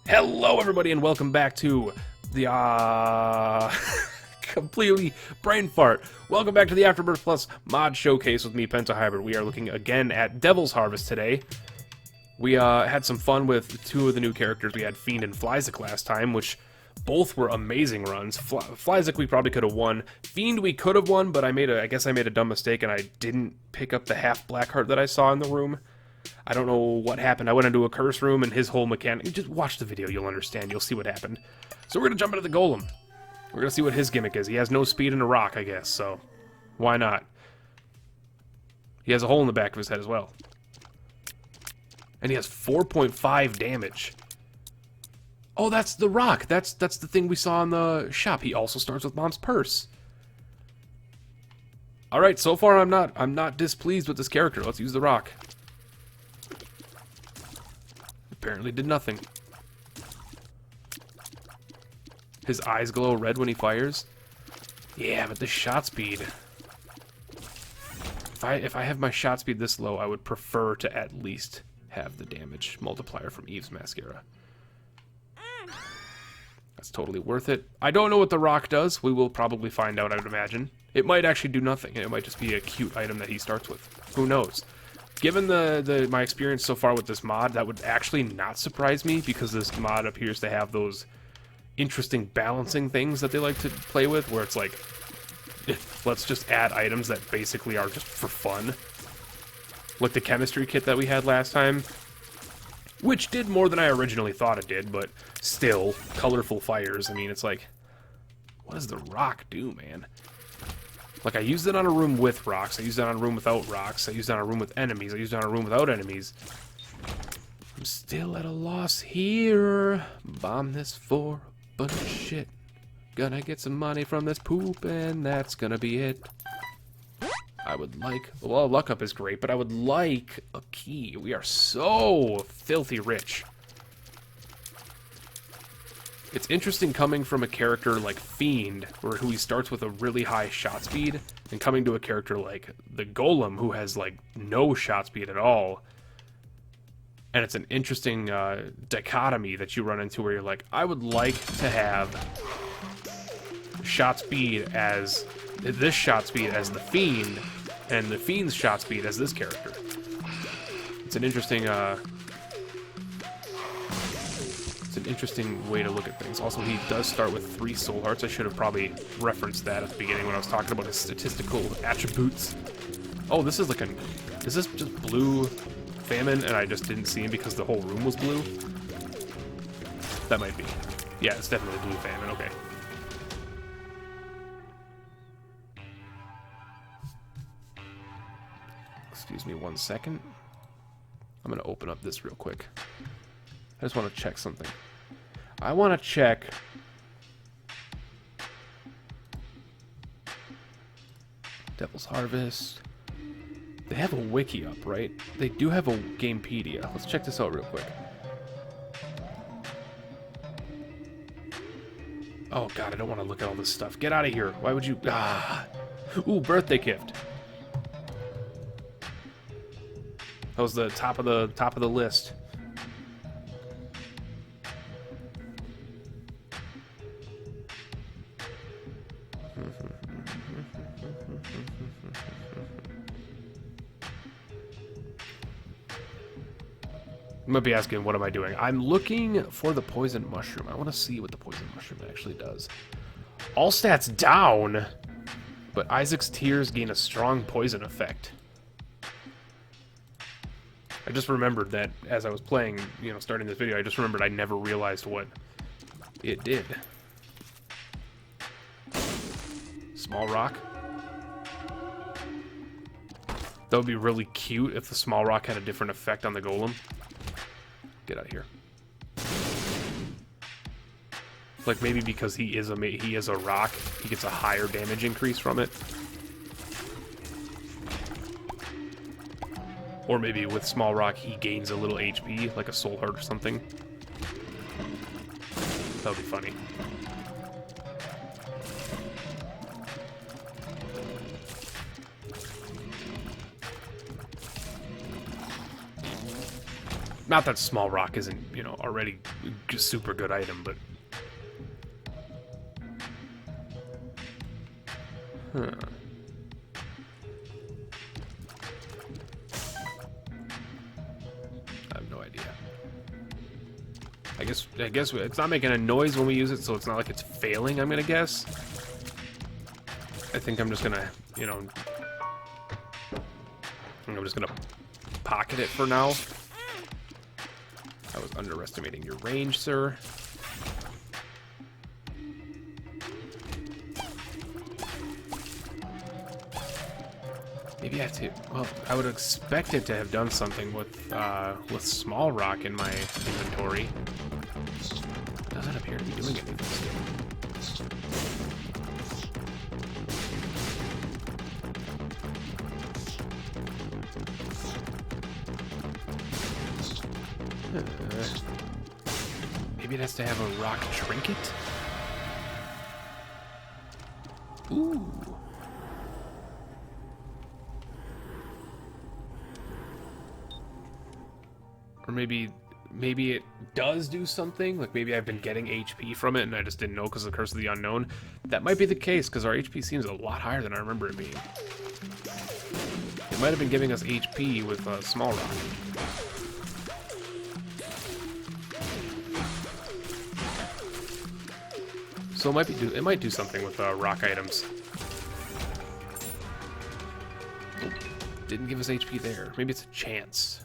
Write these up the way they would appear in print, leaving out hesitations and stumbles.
Hello, everybody, and welcome back to the completely brain fart. Welcome back to the Afterbirth Plus mod showcase with me, Pentahybrid. We are looking again at Devil's Harvest today. We had some fun with two of the new characters. We had Fiend and Flyzik last time, which both were amazing runs. Flyzik we probably could have won. Fiend we could have won, but I guess I made a dumb mistake and I didn't pick up the half black heart that I saw in the room. I don't know what happened. I went into a curse room and his whole mechanic... Just watch the video, you'll understand. You'll see what happened. So we're going to jump into the golem. We're going to see what his gimmick is. He has no speed and a rock, I guess, so why not? He has a hole in the back of his head as well. And he has 4.5 damage. Oh, that's the rock. That's the thing we saw in the shop. He also starts with Mom's purse. Alright, so far I'm not displeased with this character. Let's use the rock. Apparently did nothing. His eyes glow red when he fires. Yeah, but the shot speed. If I have my shot speed this low, I would prefer to at least have the damage multiplier from Eve's mascara. That's totally worth it. I don't know what the rock does. We will probably find out, I would imagine. It might actually do nothing. It might just be a cute item that he starts with. Who knows? Given my experience so far with this mod, that would actually not surprise me, because this mod appears to have those interesting balancing things that they like to play with, where it's like, let's just add items that basically are just for fun. Like the chemistry kit that we had last time, which did more than I originally thought it did, but still, colorful fires. I mean, it's like, what does the rock do, man? Like, I used it on a room with rocks, I used it on a room without rocks, I used it on a room with enemies, I used it on a room without enemies. I'm still at a loss here. Bomb this for a bunch of shit. Gonna get some money from this poop, and that's gonna be it. I would like... Well, luck up is great, but I would like a key. We are so filthy rich. It's interesting coming from a character like Fiend, who he starts with a really high shot speed, and coming to a character like the Golem, who has, like, no shot speed at all. And it's an interesting dichotomy that you run into where you're like, I would like to have shot speed as... this shot speed as the Fiend, and the Fiend's shot speed as this character. It's an interesting... It's an interesting way to look at things. Also, he does start with 3 soul hearts. I should have probably referenced that at the beginning when I was talking about his statistical attributes. Oh, this is like a... Is this just blue famine and I just didn't see him because the whole room was blue? That might be. Yeah, it's definitely blue famine. Okay. Excuse me 1 second. I'm going to open up this real quick. I just want to check something. I want to check... Devil's Harvest. They have a wiki up, right? They do have a Gamepedia. Let's check this out real quick. Oh god, I don't want to look at all this stuff. Get out of here. Why would you... Ah! Ooh, birthday gift. That was the top of the list. You might be asking, what am I doing? I'm looking for the poison mushroom. I want to see what the poison mushroom actually does. All stats down, but Isaac's tears gain a strong poison effect. I just remembered that as I was playing, you know, starting this video, I just remembered I never realized what it did. Small rock. That would be really cute if the small rock had a different effect on the golem. Get out of here. Like maybe because he is a rock, he gets a higher damage increase from it. Or maybe with small rock he gains a little HP, like a soul heart or something. That would be funny. Not that small rock isn't, you know, already a super good item, but... Huh. I have no idea. I guess it's not making a noise when we use it, so it's not like it's failing, I'm gonna guess. I think I'm just gonna, you know... I'm just gonna pocket it for now. I was underestimating your range, sir. Maybe I have to... Well, I would expect it to have done something with small rock in my inventory. Doesn't appear to be doing anything. Maybe it has to have a rock trinket? Ooh. Or maybe it does do something. Like maybe I've been getting HP from it and I just didn't know because of the Curse of the Unknown. That might be the case because our HP seems a lot higher than I remember it being. It might have been giving us HP with small rock. So it might do something with rock items. Oh, didn't give us HP there. Maybe it's a chance.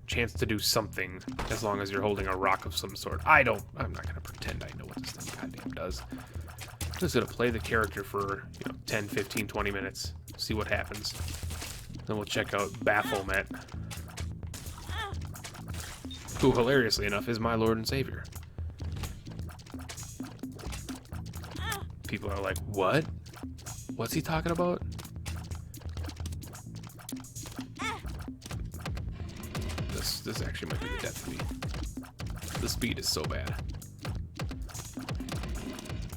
Chance to do something as long as you're holding a rock of some sort. I'm not gonna pretend I know what this thing goddamn does. I'm just gonna play the character for, you know, 10, 15, 20 minutes. See what happens. Then we'll check out Baphomet, who hilariously enough is my Lord and Savior. People are like, what? What's he talking about? This actually might be the death speed. The speed is so bad.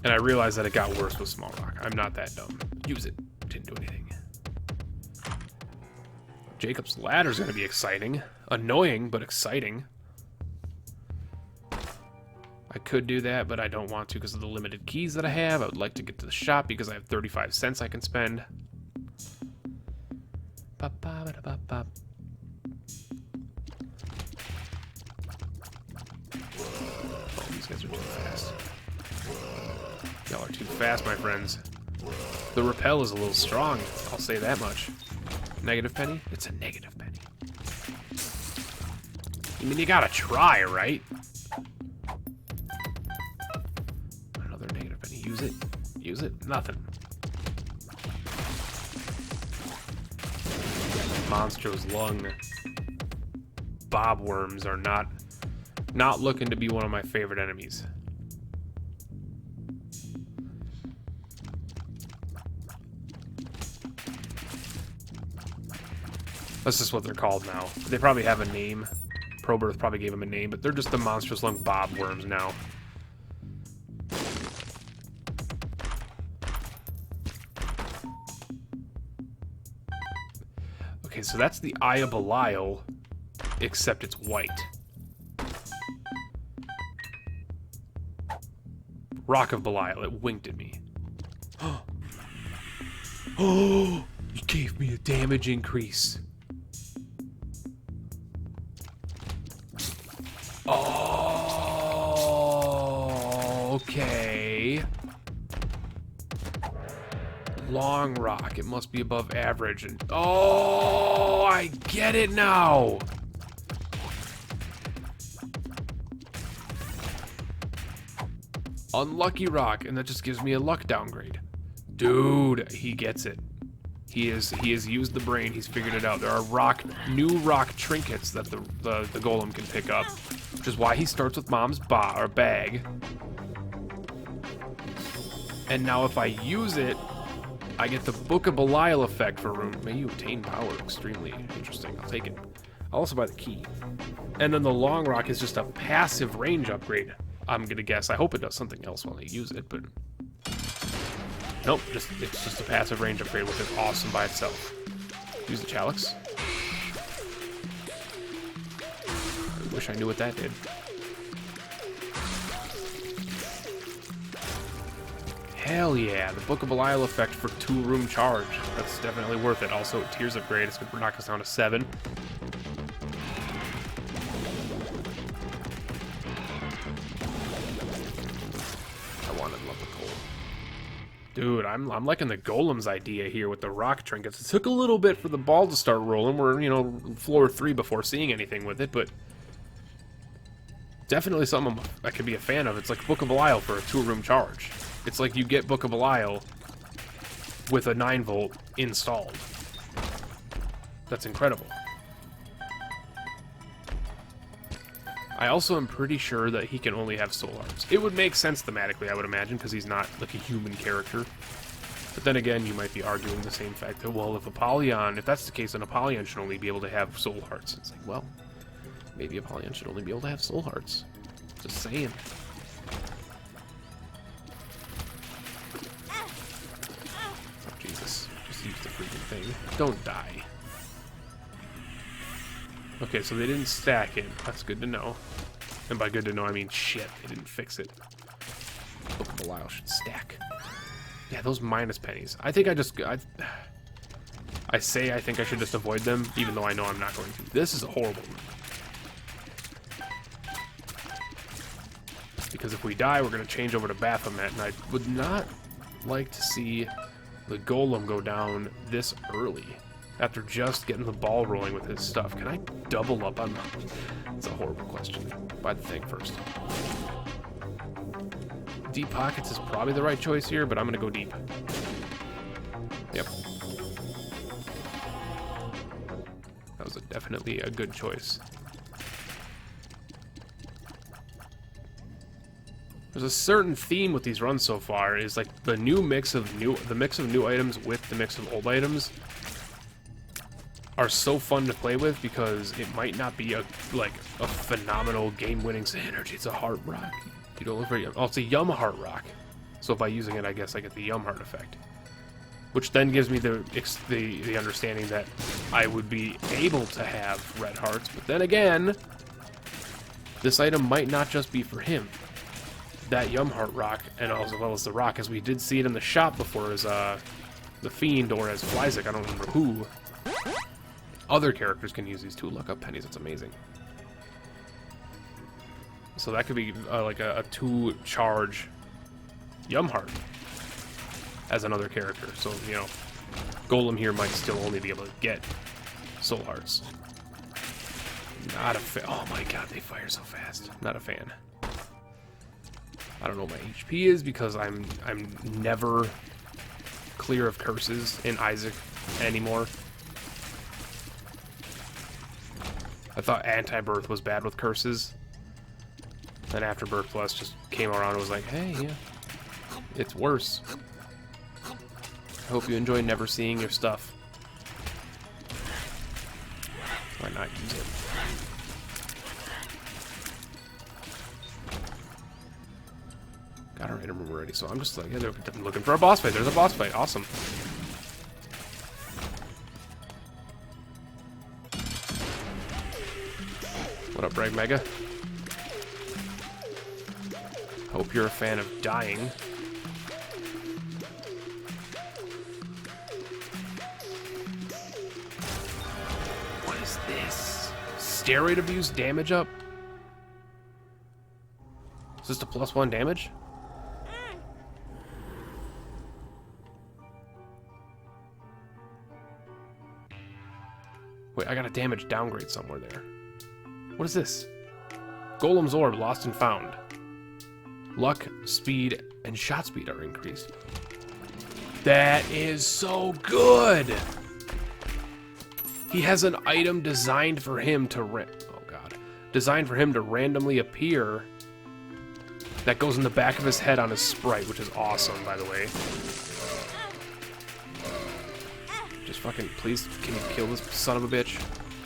And I realized that it got worse with small rock. I'm not that dumb. Use it. Didn't do anything. Jacob's Ladder is going to be exciting. Annoying, but exciting. I could do that, but I don't want to because of the limited keys that I have. I would like to get to the shop because I have 35 cents I can spend. Ba-ba-ba-da-ba-ba. Oh, these guys are too fast. Y'all are too fast, my friends. The repel is a little strong, I'll say that much. Negative penny? It's a negative penny. I mean, you gotta try, right? Another negative penny. Use it. Use it. Nothing. Monstro's Lung bobworms are not looking to be one of my favorite enemies. That's just what they're called now. They probably have a name. Probirth probably gave them a name, but they're just the monstrous lung bobworms now. Okay, so that's the Eye of Belial, except it's white. Rock of Belial, it winked at me. Oh, you gave me a damage increase. Oh, okay. Long rock, it must be above average. And oh, I get it now. Unlucky rock, and that just gives me a luck downgrade. Dude, he gets it. He has used the brain. He's figured it out. There are new rock trinkets that the golem can pick up, which is why he starts with Mom's bag. And now if I use it, I get the Book of Belial effect for room. May you attain power. Extremely interesting. I'll take it. I'll also buy the key. And then the long rock is just a passive range upgrade, I'm gonna guess. I hope it does something else while I use it, but nope, it's just a passive range upgrade, which is awesome by itself. Use the Chalice. Wish I knew what that did. Hell yeah, the Book of Belial effect for 2-room charge. That's definitely worth it. Also, Tears of Grade, it's going to knock us down to 7. I wanted Love of Gold. Dude, I'm liking the Golem's idea here with the rock trinkets. It took a little bit for the ball to start rolling. We're, you know, floor 3 before seeing anything with it, but definitely something I could be a fan of. It's like Book of Belial for a 2-room charge. It's like you get Book of Belial with a 9-volt installed. That's incredible. I also am pretty sure that he can only have soul hearts. It would make sense thematically, I would imagine, because he's not like a human character. But then again, you might be arguing the same fact that, well, if that's the case, then Apollyon should only be able to have soul hearts. It's like, well, maybe Apollyon should only be able to have soul hearts. Just saying. Jesus, just use the freaking thing. Don't die. Okay, so they didn't stack it. That's good to know. And by good to know, I mean shit. They didn't fix it. Book of Belial should stack. Yeah, those minus pennies. I think I think I should just avoid them, even though I know I'm not going to. This is a horrible move. Because if we die, we're going to change over to Baphomet, and I would not like to see the Golem go down this early after just getting the ball rolling with his stuff. Can I double up on that? That's a horrible question. Buy the thing first. Deep pockets is probably the right choice here, but I'm gonna go deep. Yep. That was definitely a good choice. There's a certain theme with these runs so far, is like the mix of new items with the mix of old items are so fun to play with, because it might not be a phenomenal game-winning synergy. It's a heart rock. You don't look very. Oh, it's a Yum heart rock. So by using it, I guess I get the Yum heart effect, which then gives me the understanding that I would be able to have red hearts. But then again, this item might not just be for him. That Yum heart rock, and as well as the rock, as we did see it in the shop before as the Fiend or as Flyzik, I don't remember who. Other characters can use these 2 luck-up pennies. That's amazing. So that could be like a 2-charge Yum heart as another character. So, you know, Golem here might still only be able to get soul hearts. Not a fan. Oh my god, they fire so fast. Not a fan. I don't know what my HP is, because I'm never clear of curses in Isaac anymore. I thought Anti-Birth was bad with curses. Then Afterbirth Plus just came around and was like, hey, yeah, it's worse. I hope you enjoy never seeing your stuff. Why not use it? Got our item room already, so I'm just like, yeah, I'm looking for a boss fight. There's a boss fight. Awesome. What up, Brag Mega? Hope you're a fan of dying. What is this? Steroid abuse damage up? Is this the +1 damage? Wait, I got a damage downgrade somewhere there. What is this? Golem's Orb, lost and found. Luck, speed, and shot speed are increased. That is so good! He has an item designed for him to randomly appear that goes in the back of his head on his sprite, which is awesome, by the way. Just fucking, please, can you kill this son of a bitch?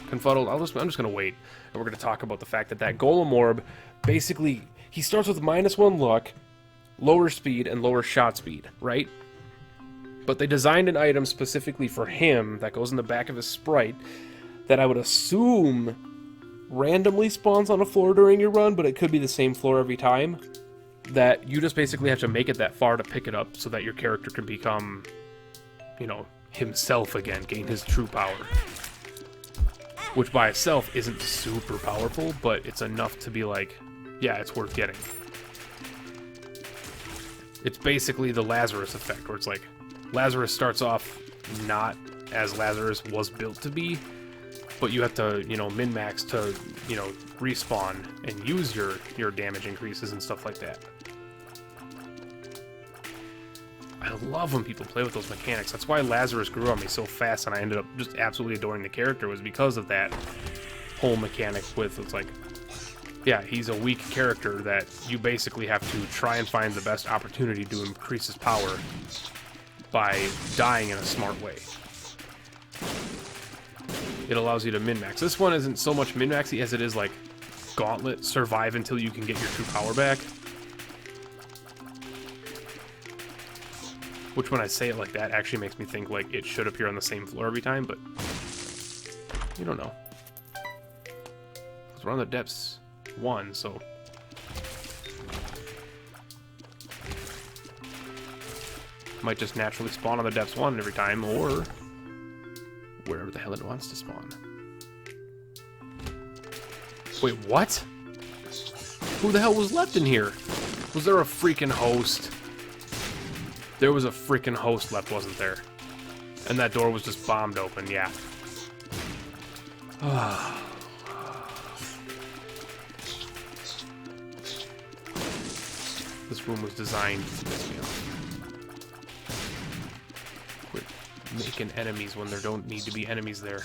Confuddled. I'm just gonna wait, and we're gonna talk about the fact that Golem Orb, basically, he starts with -1 luck, lower speed, and lower shot speed, right? But they designed an item specifically for him that goes in the back of his sprite that I would assume randomly spawns on a floor during your run, but it could be the same floor every time. That you just basically have to make it that far to pick it up so that your character can become, you know, himself again, gain his true power. Which by itself isn't super powerful, but it's enough to be like, yeah, it's worth getting. It's basically the Lazarus effect, where it's like, Lazarus starts off not as Lazarus was built to be, but you have to, you know, min-max to, you know, respawn and use your damage increases and stuff like that. I love when people play with those mechanics. That's why Lazarus grew on me so fast, and I ended up just absolutely adoring the character, was because of that whole mechanic with, it's like, yeah, he's a weak character that you basically have to try and find the best opportunity to increase his power by dying in a smart way. It allows you to min-max. This one isn't so much min-maxy as it is like Gauntlet, survive until you can get your true power back. Which, when I say it like that, actually makes me think like it should appear on the same floor every time, but you don't know. Because we're on the depths 1, so might just naturally spawn on the depths 1 every time, or wherever the hell it wants to spawn. Wait, what? Who the hell was left in here? Was there a freaking host? There was a freaking host left, wasn't there? And that door was just bombed open, yeah. This room was designed to piss me off. Quit making enemies when there don't need to be enemies there.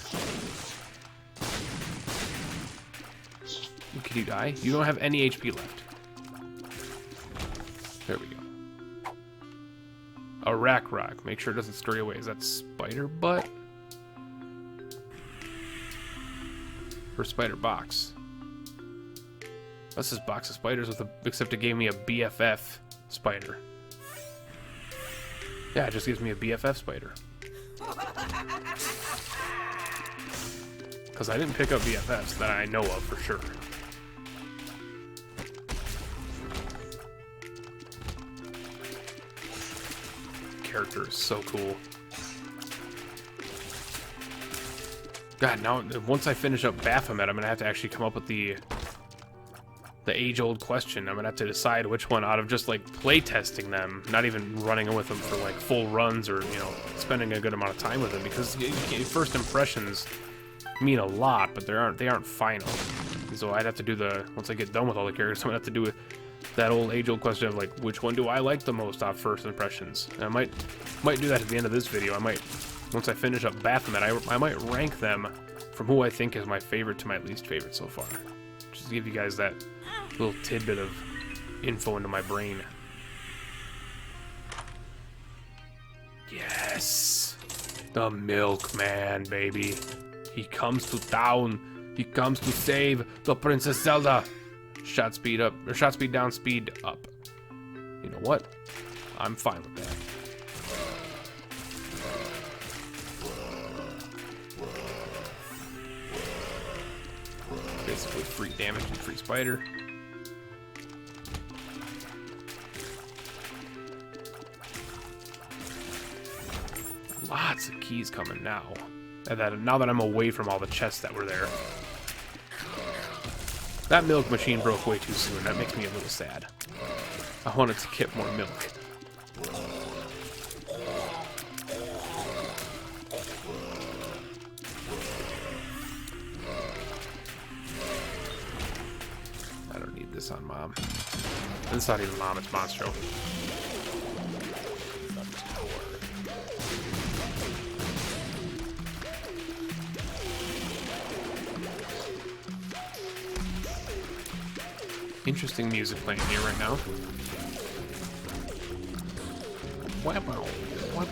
Can you die? You don't have any HP left. There we go. A rack rock. Make sure it doesn't scurry away. Is that spider butt? Or spider box? That's this box of spiders with a, except it gave me a BFF spider. Yeah, it just gives me a BFF spider. Because I didn't pick up BFFs that I know of for sure. Character is so cool. God, now once I finish up Baphomet, I'm gonna have to actually come up with the age-old question. I'm gonna have to decide which one out of just like playtesting them, not even running with them for like full runs or, you know, spending a good amount of time with them, because first impressions mean a lot, but they aren't final. So I'd have to do once I get done with all the characters, I'm gonna have to do that old age-old question of like, which one do I like the most off first impressions? And I might do that at the end of this video. I might, once I finish up Baphomet, I might rank them from who I think is my favorite to my least favorite so far. Just to give you guys that little tidbit of info into my brain. Yes! The milkman, baby. He comes to town. He comes to save the Princess Zelda. Shot speed up, or shot speed down, speed up. You know what? I'm fine with that. Basically free damage and free spider. Lots of keys coming now. And now that I'm away from all the chests that were there. That milk machine broke way too soon. That makes me a little sad. I wanted to get more milk. I don't need this on Mom. It's not even Mom, it's Monstro. Interesting music playing here right now. Wow, wow, wow,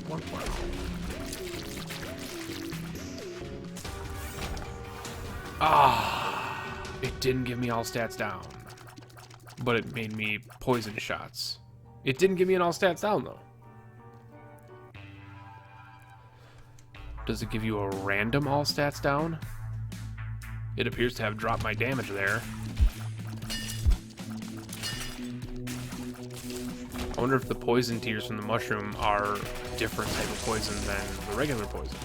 wow, wow. Ah, it didn't give me all stats down, but it made me poison shots. It didn't give me an all stats down though. Does it give you a random all stats down? It appears to have dropped my damage there. I wonder if the poison tears from the mushroom are a different type of poison than the regular poison.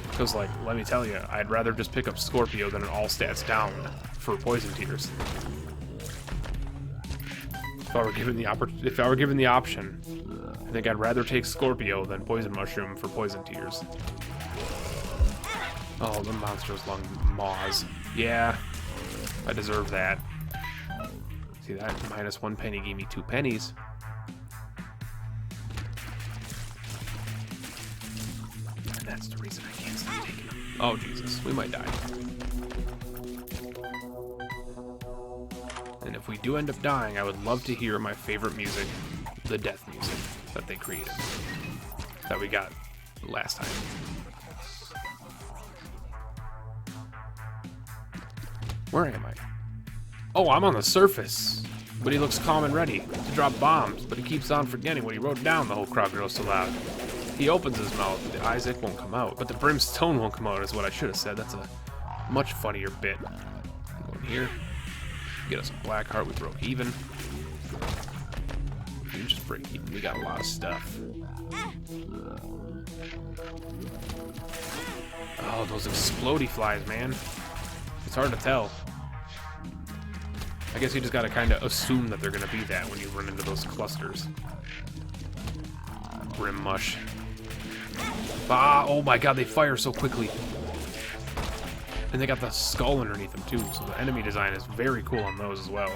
Because, like, let me tell you, I'd rather just pick up Scorpio than an all stats down for poison tears. If I were given the option, I think I'd rather take Scorpio than poison mushroom for poison tears. Oh, the monster's lung maws. Yeah, I deserve that. See that? -1 penny gave me 2 pennies. And that's the reason I can't stop taking them. Oh, Jesus. We might die. And if we do end up dying, I would love to hear my favorite music, the death music that they created. That we got last time. Where am I? Oh, I'm on the surface. But he looks calm and ready to drop bombs, but he keeps on forgetting what he wrote down. The whole crowd grows so loud. He opens his mouth, but the Isaac won't come out. But the brimstone won't come out is what I should have said. That's a much funnier bit. Go in here. Get us a black heart. We broke even. We can just break even. We got a lot of stuff. Oh, those explodey flies, man. It's hard to tell. I guess you just gotta kind of assume that they're gonna be that when you run into those clusters. Brim mush. Ah, oh my god, they fire so quickly. And they got the skull underneath them too, so the enemy design is very cool on those as well.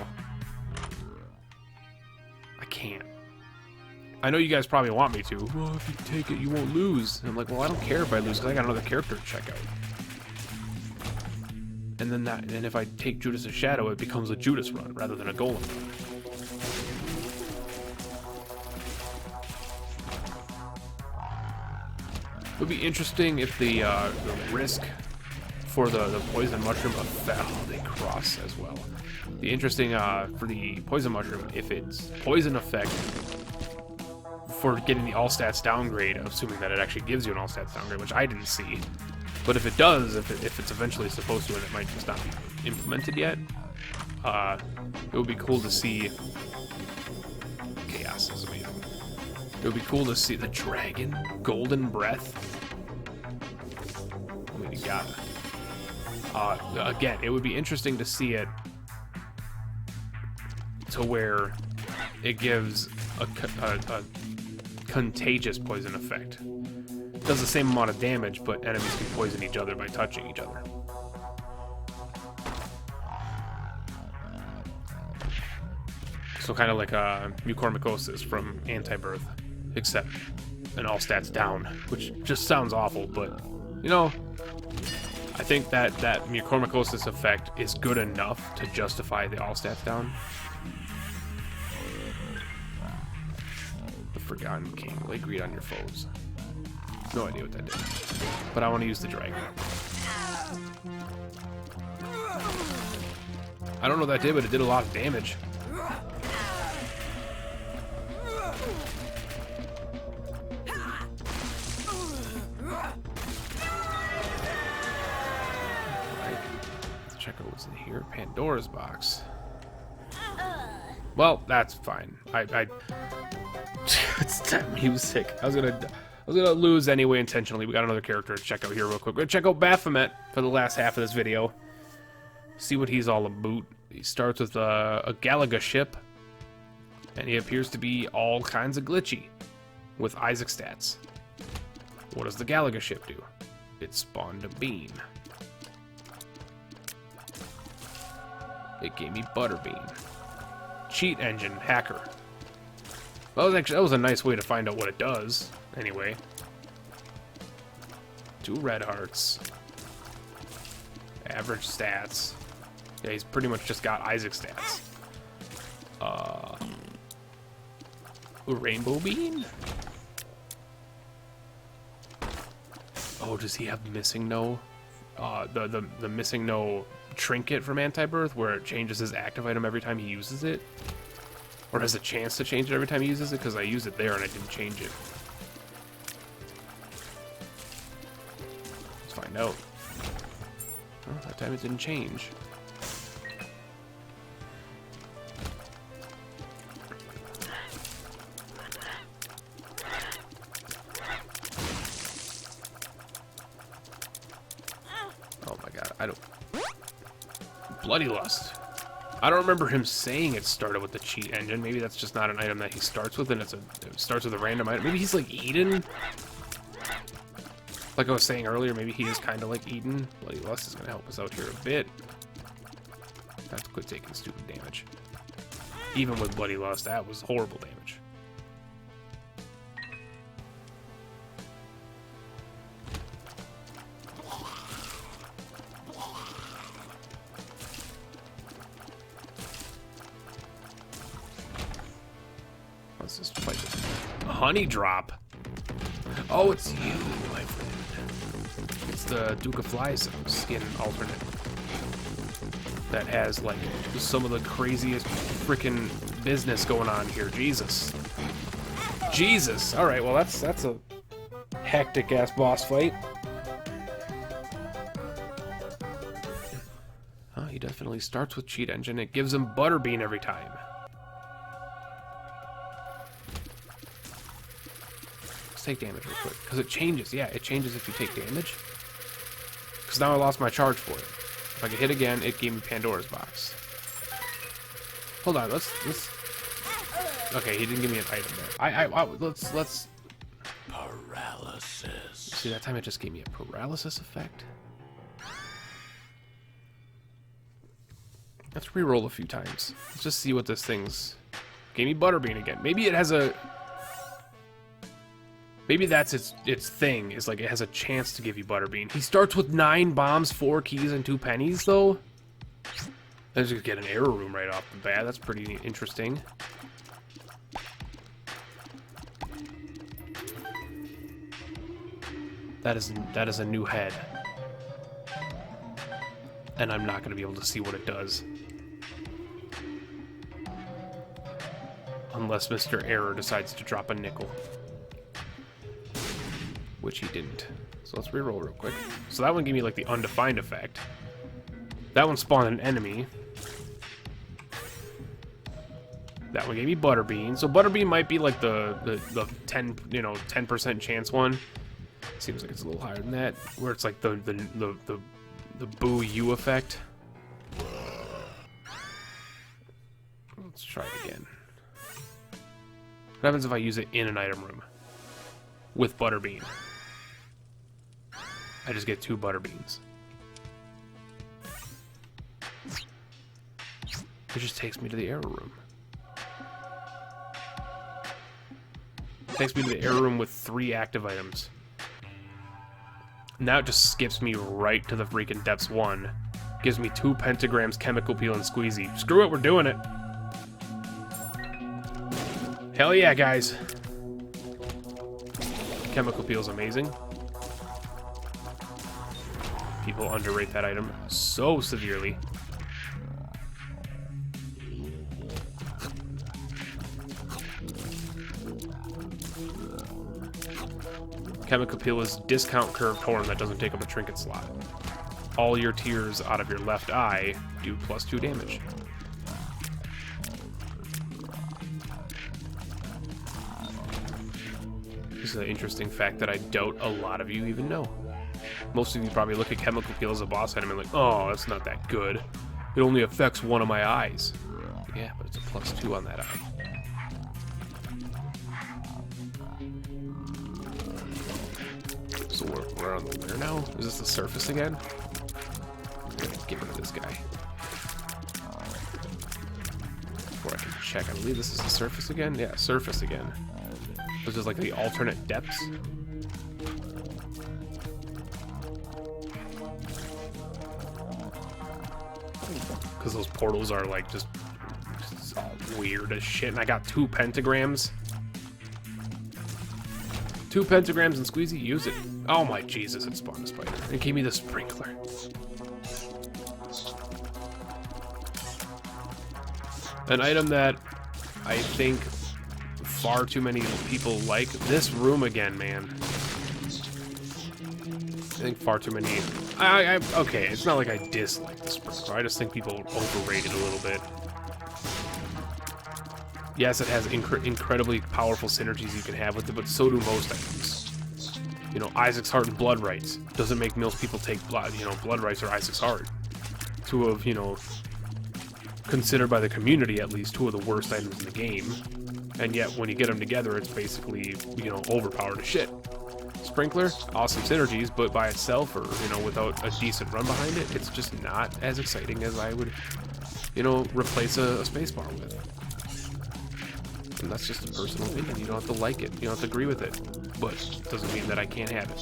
I can't. I know you guys probably want me to. Well, if you take it, you won't lose. And I'm like, well, I don't care if I lose, because I got another character to check out. And then and if I take Judas' Shadow, it becomes a Judas run rather than a Golem run. It would be interesting if the risk for the poison mushroom effect, oh, they cross as well. Be interesting for the poison mushroom if its poison effect for getting the all stats downgrade, assuming that it actually gives you an all stats downgrade, which I didn't see. But if it does, if it's eventually supposed to, and it might just not be implemented yet, it would be cool to see. Chaos is amazing. It would be cool to see the dragon, golden breath. I mean, you gotta. Again, it would be interesting to see it to where it gives a contagious poison effect. Does the same amount of damage, but enemies can poison each other by touching each other. So kind of like mucormycosis from Afterbirth, except an all stats down, which just sounds awful, but you know, I think that mucormycosis effect is good enough to justify the all stats down. The Forgotten King, lay greed on your foes. No idea what that did, but I want to use the dragon. I don't know what that did, but it did a lot of damage. Right. Let's check out what's in here. Pandora's box. Well, that's fine. It's that music. I was gonna lose anyway intentionally. We got another character to check out here real quick. We're gonna check out Baphomet for the last half of this video. See what he's all about. He starts with a Galaga ship, and he appears to be all kinds of glitchy with Isaac stats. What does the Galaga ship do? It spawned a bean. It gave me Butterbean. Cheat engine hacker. Well, that was a nice way to find out what it does. Anyway. 2 red hearts. Average stats. Yeah, he's pretty much just got Isaac stats. Rainbow bean? Oh, does he have missing no? The missing no trinket from Afterbirth, where it changes his active item every time he uses it? Or has a chance to change it every time he uses it? Because I used it there and I didn't change it. Let's find out. Oh, that time it didn't change. Oh my god, I don't... Bloody Lust. I don't remember him saying it started with the cheat engine. Maybe that's just not an item that he starts with, and it starts with a random item. Maybe he's like Eden. Like I was saying earlier, maybe he is kind of like Eden. Bloody Lust is going to help us out here a bit. Have to quit taking stupid damage. Even with Bloody Lust, that was horrible damage. Let's just fight this. Honey Drop. Oh, it's you, my friend. It's the Duke of Flies skin alternate that has like some of the craziest freaking business going on here. Jesus. Jesus. All right. Well, that's a hectic ass boss fight. Oh, he definitely starts with cheat engine. It gives him Butterbean every time. Take damage real quick, because it changes. Yeah, it changes if you take damage. Because now I lost my charge for it. If I get hit again, it gave me Pandora's box. Hold on, let's... Okay, he didn't give me an item there. Let's... Paralysis. See, that time it just gave me a paralysis effect. Let's re-roll a few times. Let's just see what this thing's... Gave me Butterbean again. Maybe it has a... Maybe that's its thing, is like it has a chance to give you Butterbean. He starts with 9 bombs, 4 keys, and 2 pennies, though. Let's just get an error room right off the bat. That's pretty interesting. That is a new head. And I'm not going to be able to see what it does. Unless Mr. Error decides to drop a nickel. Which he didn't. So let's reroll real quick. So that one gave me like the undefined effect. That one spawned an enemy. That one gave me Butterbean. So Butterbean might be like the 10% chance one. Seems like it's a little higher than that. Where it's like the boo you effect. Let's try it again. What happens if I use it in an item room with Butterbean? I just get 2 Butterbeans. It just takes me to the error room. It takes me to the error room with 3 active items. Now it just skips me right to the freaking depths 1. Gives me 2 pentagrams, chemical peel, and squeezy. Screw it, we're doing it. Hell yeah, guys. Chemical peel is amazing. People underrate that item so severely. Chemical peel is discount curved horn that doesn't take up a trinket slot. All your tears out of your left eye do +2 damage. This is an interesting fact that I doubt a lot of you even know. Most of you probably look at chemical peel as a boss item and like, oh, that's not that good. It only affects one of my eyes. Yeah, but it's a +2 on that eye. So we're on the where now? Is this the surface again? Get rid of this guy. Before I can check, I believe this is the surface again? Yeah, surface again. This is like the alternate depths. Because those portals are like just weird as shit. And I got 2 pentagrams. 2 pentagrams and squeezy, use it. Oh my Jesus, it spawned a spider. It gave me the sprinkler. An item that I think far too many people like. This room again, man. I think far too many Okay, it's not like I dislike the Sprinkler. I just think people overrate it a little bit. Yes, it has incredibly powerful synergies you can have with it, but so do most items. You know, Isaac's Heart and Blood Rights doesn't make most people take blood. You know, Blood Rights or Isaac's Heart. Two of, you know, considered by the community at least, two of the worst items in the game. And yet, when you get them together, it's basically, you know, overpowered as shit. Sprinkler, awesome synergies, but by itself, or, you know, without a decent run behind it, it's just not as exciting as I would, you know, replace a spacebar with. And that's just a personal opinion. You don't have to like it. You don't have to agree with it. But it doesn't mean that I can't have it.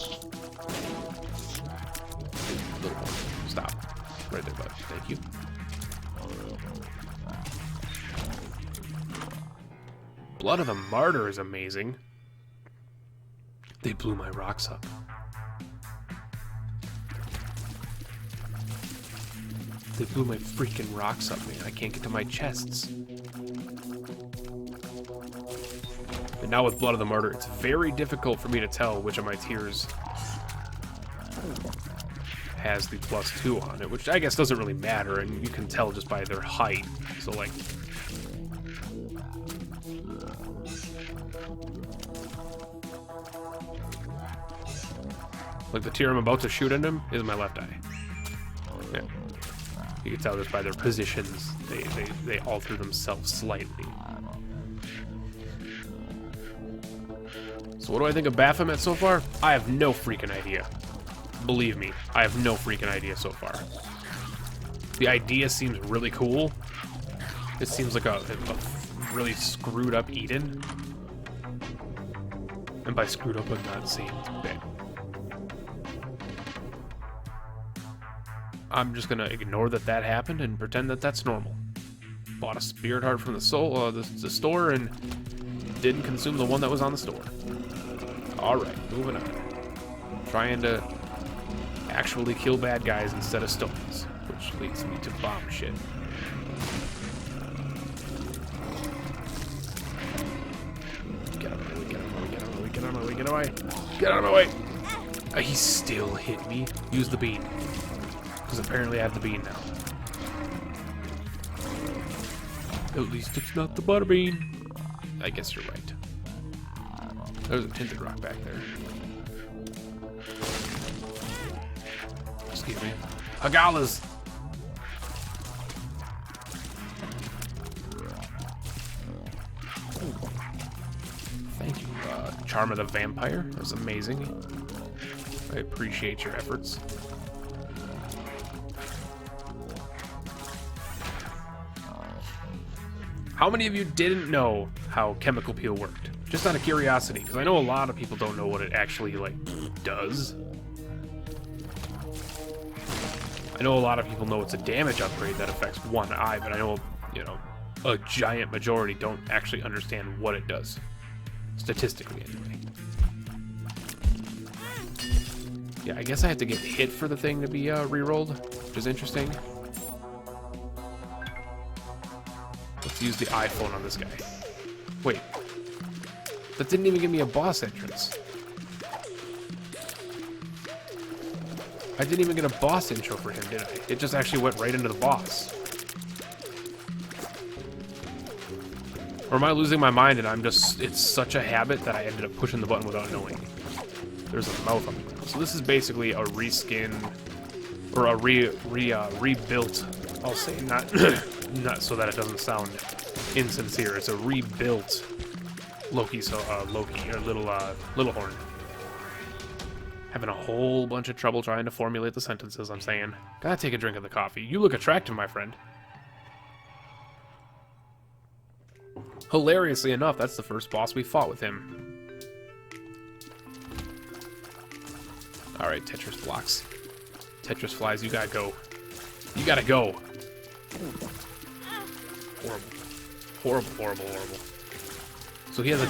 A little more. Stop. Right there, bud. Thank you. Blood of the Martyr is amazing. They blew my rocks up. They blew my freaking rocks up, man. I can't get to my chests. And now with Blood of the Martyr, it's very difficult for me to tell which of my tiers has the +2 on it, which I guess doesn't really matter, and you can tell just by their height. So, like, the tier I'm about to shoot at him is my left eye. Yeah. You can tell just by their positions, they alter themselves slightly. So what do I think of Baphomet so far? I have no freaking idea. Believe me, I have no freaking idea so far. The idea seems really cool. It seems like a really screwed up Eden. And by screwed up, I'm not saying it's bad. I'm just gonna ignore that happened and pretend that that's normal. Bought a spirit heart from the store and didn't consume the one that was on the store. Alright, moving on. Trying to actually kill bad guys instead of stones, which leads me to bomb shit. Get out of my way, get out of my way, get out of my way, get out of my way, get away! Get out of my way! He still hit me. Use the beam. Because apparently I have the bean now. At least it's not the butter bean. I guess you're right. There's a tinted rock back there. Excuse me. Hagalas! Thank you, Charm of the Vampire. That was amazing. I appreciate your efforts. How many of you didn't know how chemical peel worked? Just out of curiosity, because I know a lot of people don't know what it actually, like, does. I know a lot of people know it's a damage upgrade that affects one eye, but I know, you know, a giant majority don't actually understand what it does. Statistically, anyway. Yeah, I guess I have to get hit for the thing to be re-rolled, which is interesting. Let's use the iPhone on this guy. Wait. That didn't even give me a boss entrance. I didn't even get a boss intro for him, did I? It just actually went right into the boss. Or am I losing my mind and I'm just... It's such a habit that I ended up pushing the button without knowing. There's a mouth on the ground. So this is basically a reskin... Or a rebuilt... I'll say, not... not so that it doesn't sound insincere. It's a rebuilt Loki, or Little Horn. Having a whole bunch of trouble trying to formulate the sentences I'm saying. Gotta take a drink of the coffee. You look attractive, my friend. Hilariously enough, that's the first boss we fought with him. Alright, Tetris blocks. Tetris flies, you gotta go. You gotta go. Horrible. Horrible, horrible, horrible. So he has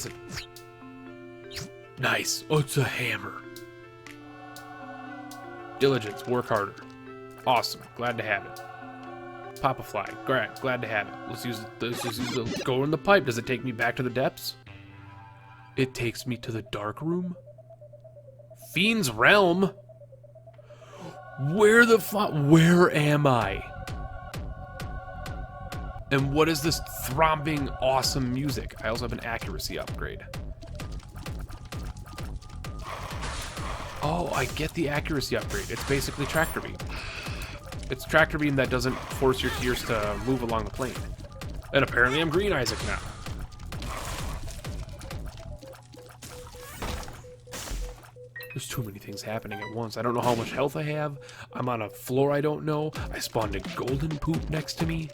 a... Nice. Oh, it's a hammer. Diligence, work harder. Awesome. Glad to have it. Pop a flag. Great. Glad to have it. Let's use the go in the pipe. Does it take me back to the depths? It takes me to the dark room. Fiend's Realm. Where am I? And what is this throbbing, awesome music? I also have an accuracy upgrade. Oh, I get the accuracy upgrade. It's basically Tractor Beam. It's Tractor Beam that doesn't force your tears to move along the plane. And apparently I'm Green Isaac now. There's too many things happening at once. I don't know how much health I have. I'm on a floor I don't know. I spawned a golden poop next to me.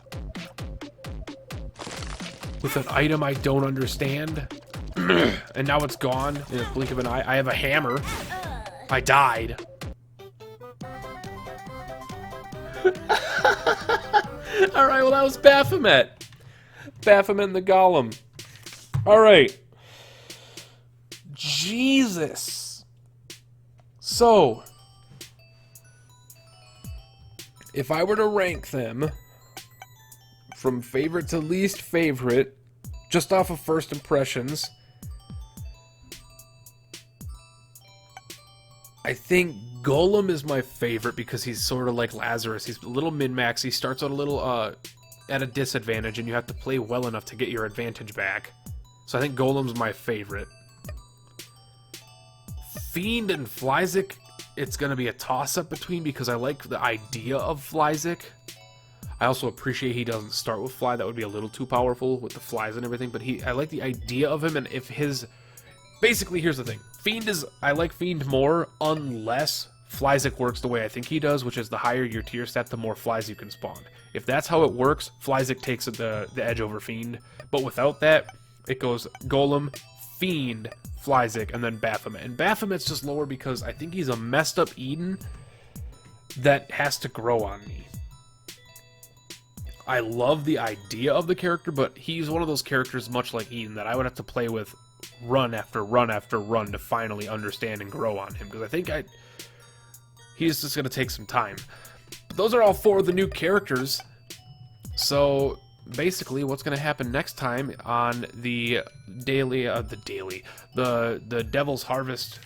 With an item I don't understand. And now it's gone in a blink of an eye. I have a hammer. I died. Alright, well that was Baphomet. Baphomet and the Golem. Alright. Jesus. So, if I were to rank them from favorite to least favorite, just off of first impressions, I think Golem is my favorite because he's sort of like Lazarus. He's a little min-max. He starts out a little at a disadvantage, and you have to play well enough to get your advantage back. So I think Golem's my favorite. Fiend and Flyzik, it's going to be a toss-up between because I like the idea of Flyzik. I also appreciate he doesn't start with Fly. That would be a little too powerful with the flies and everything, but I like the idea of him, and if his... Basically, here's the thing. I like Fiend more unless Flyzik works the way I think he does, which is the higher your tier stat, the more flies you can spawn. If that's how it works, Flyzik takes the edge over Fiend. But without that, it goes Golem, Fiend, Flyzik, and then Baphomet. And Baphomet's just lower because I think he's a messed up Eden that has to grow on me. I love the idea of the character, but he's one of those characters, much like Eden, that I would have to play with run after run after run to finally understand and grow on him, because I think he's just going to take some time. But those are all 4 of the new characters, so basically what's going to happen next time on the Devil's Harvest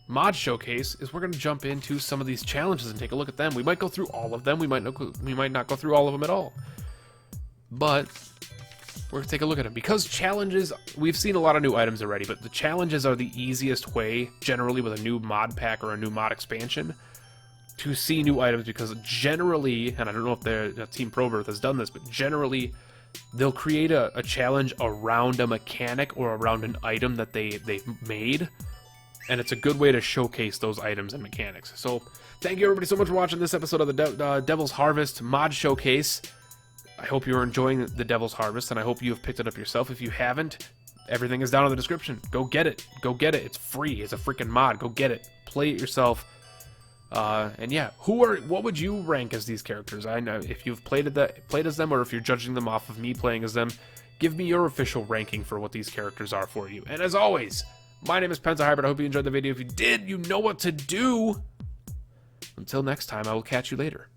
mod showcase is we're going to jump into some of these challenges and take a look at them. We might go through all of them, we might not go through all of them at all, but we're going to take a look at them. Because challenges, we've seen a lot of new items already, but the challenges are the easiest way, generally with a new mod pack or a new mod expansion, to see new items, because generally, and I don't know if the Team Probirth has done this, but generally, they'll create a challenge around a mechanic or around an item that they've made, and it's a good way to showcase those items and mechanics. So, thank you everybody so much for watching this episode of the Devil's Harvest mod showcase. I hope you're enjoying the Devil's Harvest, and I hope you have picked it up yourself. If you haven't, everything is down in the description. Go get it. Go get it. It's free. It's a freaking mod. Go get it. Play it yourself. And yeah, what would you rank as these characters? I know if you've played as them, or if you're judging them off of me playing as them, give me your official ranking for what these characters are for you. And as always, my name is Penza Hybrid. I hope you enjoyed the video. If you did, you know what to do. Until next time, I will catch you later.